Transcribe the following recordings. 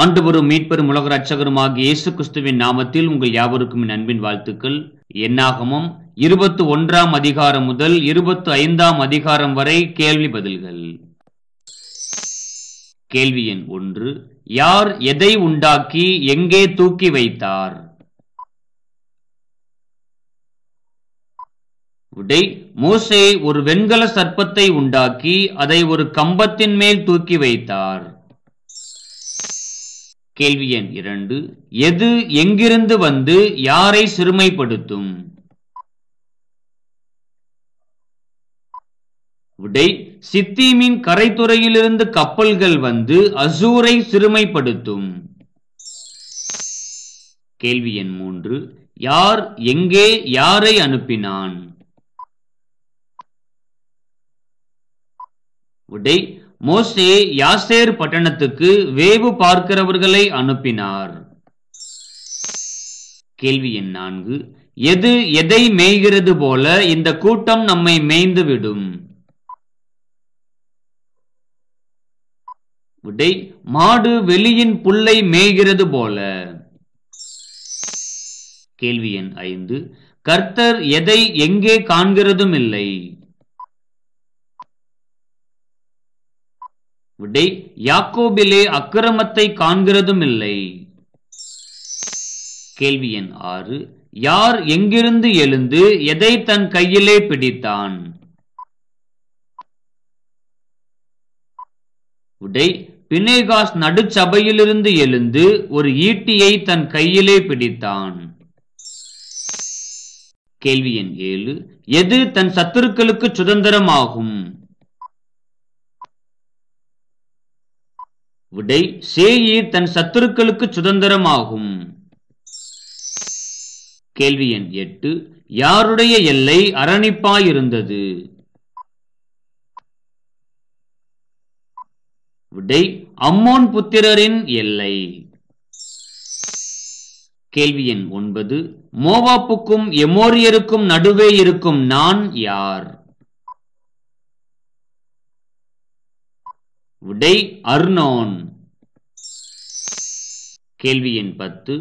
ஆண்டவரும் மீட்பெரும் உலக இரட்சகருமாகிய இயேசு கிறிஸ்துவின் நாமத்தில் உங்கள் யாவருக்கும் என் அன்பின் வாழ்த்துக்கள். என்னாகமம் 21ஆம் அதிகாரம் முதல் 25ஆம் அதிகாரம் வரை கேள்வி பதில்கள். கேள்வி எண் 1. யார் எதை உண்டாக்கி எங்கே தூக்கி வைத்தார்? விடை: மோசே ஒரு வெண்கல சர்ப்பத்தை உண்டாக்கி அதை ஒரு கம்பத்தின் மேல் தூக்கி வைத்தார். கேள்வி எண் 2. எது எங்கிருந்து வந்து யாரை சிறுமைப்படுத்தும்? விடை: சித்தீமின் கரைத்துறையிலிருந்து கப்பல்கள் வந்து அசூரை சிறுமைப்படுத்தும். கேள்வி எண் 3. யார் எங்கே யாரை அனுப்பினான்? விடை: மோசே யாசேர் பட்டணத்துக்கு வேவு பார்க்கிறவர்களை அனுப்பினார். கேள்வி எண் 4. எது எதை மேய்கிறது போல இந்த கூட்டம் நம்மை மேய்ந்து விடும்? விடை: மாடு வெளியின் புல்லை மேய்கிறது போல. கேள்வி எண் 5. கர்த்தர் எதை எங்கே காண்கிறதும் இல்லை? விடை: யாக்கோபிலே அக்கிரமத்தை காண்கிறதும் இல்லை. கேள்வி எண் 6. யார் எங்கிருந்து எழுந்து எதை தன் கையிலே பிடித்தான்? விடை: பினேகாஸ் நடுச்சபையிலிருந்து எழுந்து ஒரு ஈட்டியை தன் கையிலே பிடித்தான். கேள்வி எண் 7. எது தன் சத்துருக்களுக்கு சுதந்திரமாகும்? விடை: சேயீர் தன் சத்துருக்களுக்கு சுதந்திரமாகும். கேள்வி எண் 8. யாருடைய எல்லை அரணிப்பாயிருந்தது? விடை: அம்மோன் புத்திரரின் எல்லை. கேள்வி எண் 9. மோவாப்புக்கும் எமோரியருக்கும் நடுவே இருக்கும் நான் யார்? விடை: அர்னோன். கேள்வி எண் 10.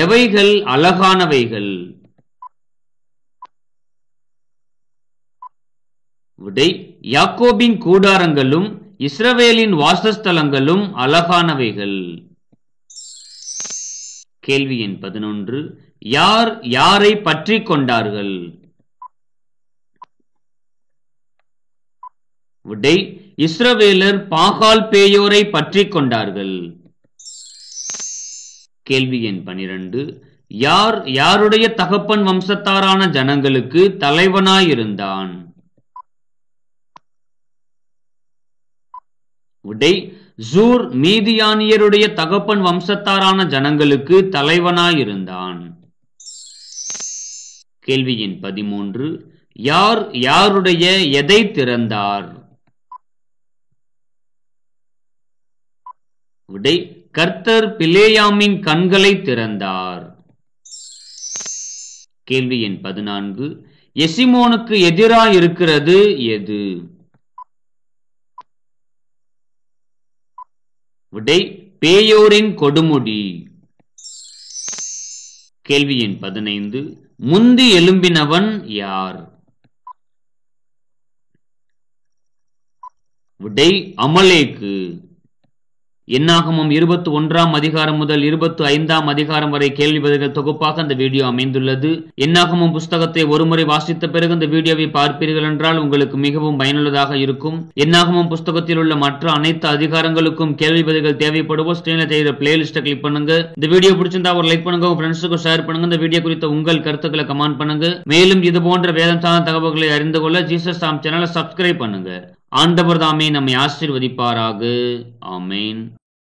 எவைகள் அழகானவைகள்? விடை: யாக்கோபின் கூடாரங்களும் இஸ்ரவேலின் வாசஸ்தலங்களும் அழகானவைகள். கேள்வி எண் 11. யார் யாரை பற்றி கொண்டார்கள்? விடை: இஸ்ரவேலர் பாகால் பேயோரை பற்றி கொண்டார்கள். கேள்வி எண் 12. யார் யாருடைய தகப்பன் வம்சத்தாரான ஜனங்களுக்கு தலைவனாயிருந்தான்? விடை: ஜூர் மீதியானியருடைய தகப்பன் வம்சத்தாரான ஜனங்களுக்கு தலைவனாயிருந்தான். கேள்வி எண் 13. யார் யாருடைய எதை திறந்தார்? விடை: கர்த்தர் பிலேயாமின் கண்களை திறந்தார். கேள்வி எண் 14. எசிமோனுக்கு எதிராயிருக்கிறது எது? விடை: பேயோரின் கொடுமுடி. கேள்வி எண் 15. முந்தி எழும்பினவன் யார்? விடை: அமலேக்கு. என்னாகமம் 21ஆம் அதிகாரம் முதல் 25ஆம் அதிகாரம் வரை கேள்வி பதில்கள் தொகுப்பாக அந்த வீடியோ அமைந்துள்ளது. என்னாகமம் புஸ்தகத்தை ஒருமுறை வாசித்த பிறகு இந்த வீடியோவை பார்ப்பீர்கள் என்றால் உங்களுக்கு மிகவும் பயனுள்ளதாக இருக்கும். என்னாகமம் புஸ்தகத்தில் உள்ள மற்ற அனைத்து அதிகாரங்களுக்கும் கேள்வி பதில்கள் தேவைப்படுவோம். ஸ்கிரீன்ல தெரியுற பிளேலிஸ்ட்டை கிளிக் பண்ணுங்க. இந்த வீடியோ பிடிச்சிருந்தா ஒரு லைக் பண்ணுங்க, உங்க ஃப்ரெண்ட்ஸுக்கு ஷேர் பண்ணுங்க. இந்த வீடியோ குறித்த உங்கள் கருத்துக்களை கமெண்ட் பண்ணுங்க. மேலும் இது போன்ற வேதம் சார்ந்த தகவல்களை அறிந்து கொள்ள ஜீசஸ் தாம் சேனலை சப்ஸ்கிரைப் பண்ணுங்க. ஆண்டவர் தாமே நம்மை ஆசீர்வதிப்பாராக. ஆமென்.